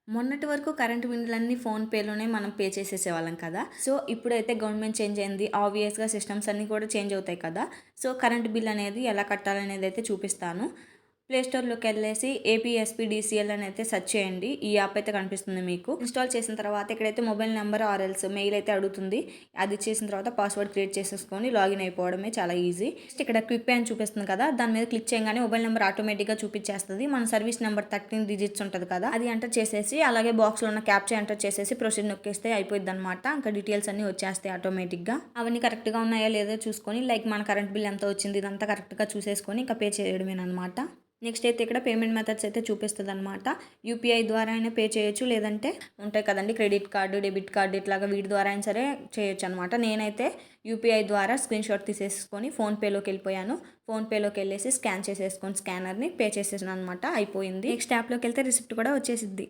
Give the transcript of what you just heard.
మొన్నటి వరకు కరెంట్ బిల్లులన్నీ ఫోన్‌పేలోనే మనం పే చేసేసేవాళ్ళం కదా! సో, ఇప్పుడైతే గవర్నమెంట్ చేంజ్ అయింది. ఆబ్వియస్‌గా సిస్టమ్స్ అన్నీ కూడా చేంజ్ అవుతాయి కదా! సో, కరెంట్ బిల్ అనేది ఎలా కట్టాలనేదైతే చూపిస్తాను. ప్లే స్టోర్‌లోకెళ్ళేసి ఏపీఎస్పీడీసీఎల్ అని అయితే సెర్చ్ చేయండి. ఈ యాప్ అయితే కనిపిస్తుంది మీకు. ఇన్‌స్టాల్ చేసిన తర్వాత ఇక్కడైతే mobile number or else mail అయితే అడుగుతుంది. అది ఇచ్చేసిన తర్వాత పాస్వర్డ్ క్రియేట్ చేసేసుకొని లాగిన్ అయిపోవడమే చాలా ఈజీ. నెక్స్ట్ ఇక్కడ క్విక్ పే అని చూపిస్తుంది కదా! దాని మీద క్లిక్ చేయంగానే మొబైల్ నంబర్ ఆటోమేటిక్‌గా చూపిచ్చేస్తది. మన సర్వీస్ నంబర్ 13 డిజిట్స్ ఉంటది కదా! అది ఎంటర్ చేసేసి అలాగే బాక్స్‌లో ఉన్న క్యాప్చా ఎంటర్ చేసేసి ప్రొసీడ్ నొక్కేస్తే అయిపోయిద్దనమాట. ఇంకా డీటెయిల్స్ అన్నీ వచ్చేస్తాయి ఆటోమేటిక్‌గా. అవన్నీ కరెక్ట్‌గా ఉన్నాయో లేదో చూసుకొని లైక్ మన కరెంట్ బిల్ ఎంత వచ్చింది ఇదంతా కరెక్ట్‌గా చూసేసుకొని ఇంకా పే చేయడమేననమాట. నెక్స్ట్ అయితే ఇక్కడ పేమెంట్ మెథడ్స్ అయితే చూపిస్తదనమాట. యూపీఐ ద్వారా అయినా పే చేయొచ్చు. లేదంటే ఉంటాయి కదండీ క్రెడిట్ కార్డు, డెబిట్ కార్డు ఇట్లాగా వీటి ద్వారా అయినా సరే చేయొచ్చనమాట. నేనైతే యూపీఐ ద్వారా స్క్రీన్‌షాట్ తీసేసుకొని ఫోన్‌పేలోకెళ్ళిపోయాను. ఫోన్‌పేలోకెళ్ళేసి స్కాన్ చేసేసుకొని స్కానర్‌ని పే చేసేసాననమాట. అయిపోయింది. నెక్స్ట్ యాప్‌లోకెళ్తే రిసిప్ట్ కూడా వచ్చేసిద్ది.